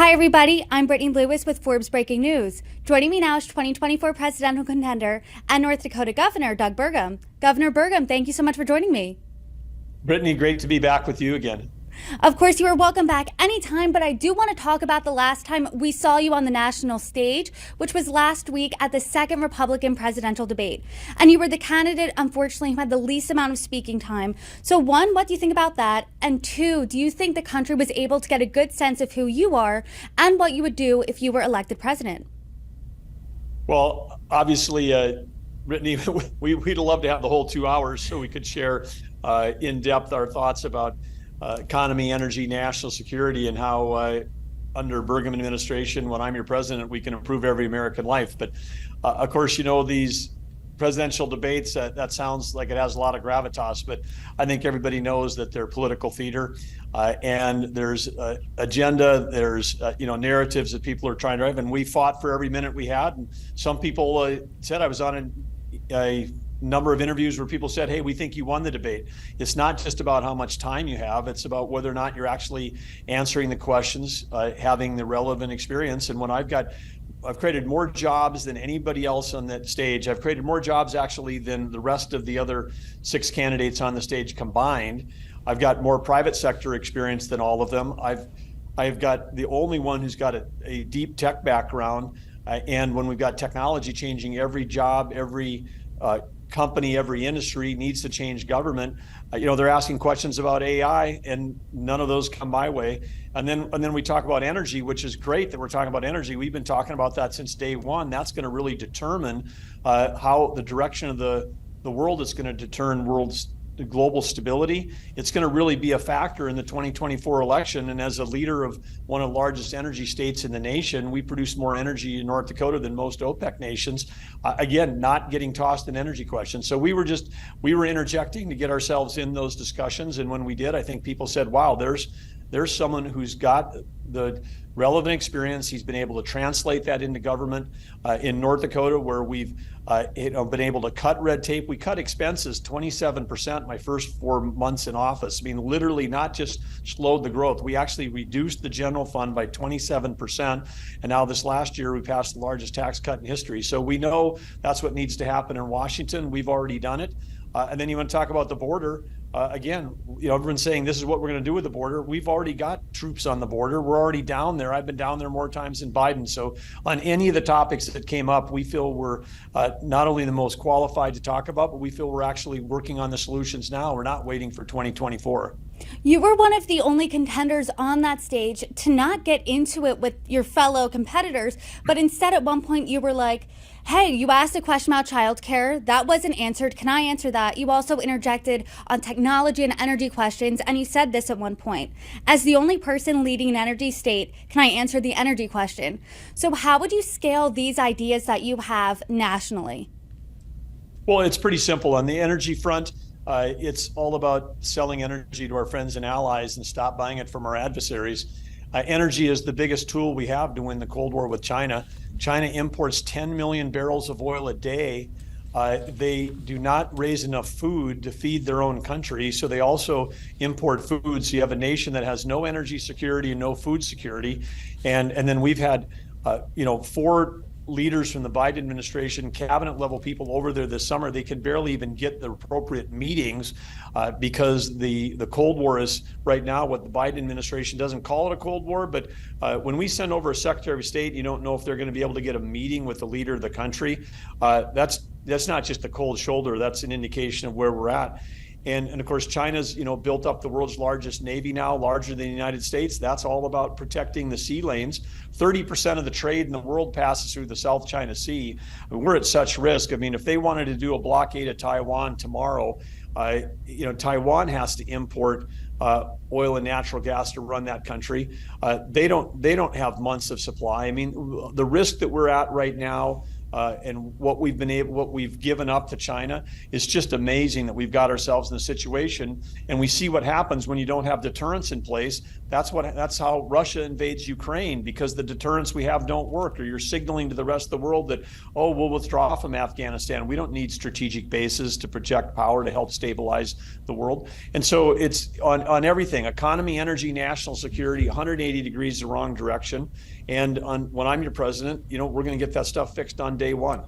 Hi, everybody. I'm Brittany Lewis with Forbes Breaking News. Joining me now is 2024 presidential contender and North Dakota Governor Doug Burgum. Governor Burgum, thank you so much for joining me. Brittany, great to be back with you again. Of course, you are welcome back anytime, but I do want to talk about the last time we saw you on the national stage, which was last week at the second Republican presidential debate. And you were the candidate, unfortunately, who had the least amount of speaking time. So one, what do you think about that? And two, do you think the country was able to get a good sense of who you are and what you would do if you were elected president? Well, obviously, Brittany, we'd love to have the whole 2 hours so we could share in depth our thoughts about economy, energy, national security, and how under Burgum administration, when I'm your president, we can improve every American life. But of course, you know, these presidential debates, that sounds like it has a lot of gravitas, but I think everybody knows that they're political theater, and there's agenda, there's narratives that people are trying to drive, and we fought for every minute we had. And some people said, I was on a number of interviews where people said, hey, we think you won the debate. It's not just about how much time you have, it's about whether or not you're actually answering the questions, having the relevant experience. And when I've created more jobs than anybody else on that stage. I've created more jobs actually than the rest of the other 6 candidates on the stage combined. I've got more private sector experience than all of them. I've got the only one who's got a deep tech background. And when we've got technology changing every job, every company, every industry needs to change government. They're asking questions about AI, and none of those come my way. And then we talk about energy, which is great that we're talking about energy. We've been talking about that since day one. That's going to really determine how the direction of the world is going to determine global stability. It's going to really be a factor in the 2024 election. And as a leader of one of the largest energy states in the nation, we produce more energy in North Dakota than most OPEC nations. Again, not getting tossed in energy questions. So we were interjecting to get ourselves in those discussions. And when we did, I think people said, wow, there's someone who's got the relevant experience. He's been able to translate that into government in North Dakota, where we've been able to cut red tape. We cut expenses 27% my first 4 months in office. I mean, literally not just slowed the growth. We actually reduced the general fund by 27%. And now this last year, we passed the largest tax cut in history. So we know that's what needs to happen in Washington. We've already done it. And then you want to talk about the border. Again, everyone's saying this is what we're going to do with the border. We've already got troops on the border. We're already down there. I've been down there more times than Biden. So on any of the topics that came up, we feel we're not only the most qualified to talk about, but we feel we're actually working on the solutions now. We're not waiting for 2024. You were one of the only contenders on that stage to not get into it with your fellow competitors, but instead at one point you were like, hey, you asked a question about childcare. That wasn't answered. Can I answer that? You also interjected on technology and energy questions, and you said this at one point. As the only person leading an energy state, can I answer the energy question? So how would you scale these ideas that you have nationally? Well, it's pretty simple. On the energy front, it's all about selling energy to our friends and allies and stop buying it from our adversaries. Energy is the biggest tool we have to win the Cold War with China. China imports 10 million barrels of oil a day. They do not raise enough food to feed their own country, so they also import food. So you have a nation that has no energy security and no food security. And then we've had 4 leaders from the Biden administration, cabinet level people over there this summer. They can barely even get the appropriate meetings because the Cold War is right now what the Biden administration doesn't call it a Cold War. But when we send over a Secretary of State, you don't know if they're going to be able to get a meeting with the leader of the country. That's not just a cold shoulder. That's an indication of where we're at. And of course, China's built up the world's largest Navy now, larger than the United States. That's all about protecting the sea lanes. 30% of the trade in the world passes through the South China Sea. We're at such risk. I mean, if they wanted to do a blockade of Taiwan tomorrow, Taiwan has to import oil and natural gas to run that country. They don't have months of supply. I mean, the risk that we're at right now and what we've given up to China is just amazing. That we've got ourselves in a situation, and we see what happens when you don't have deterrence in place. That's how Russia invades Ukraine, because the deterrence we have don't work, or you're signaling to the rest of the world that, oh, we'll withdraw from Afghanistan. We don't need strategic bases to project power to help stabilize the world. And so it's on everything: economy, energy, national security, 180 degrees the wrong direction. And when I'm your president, we're going to get that stuff fixed on day one.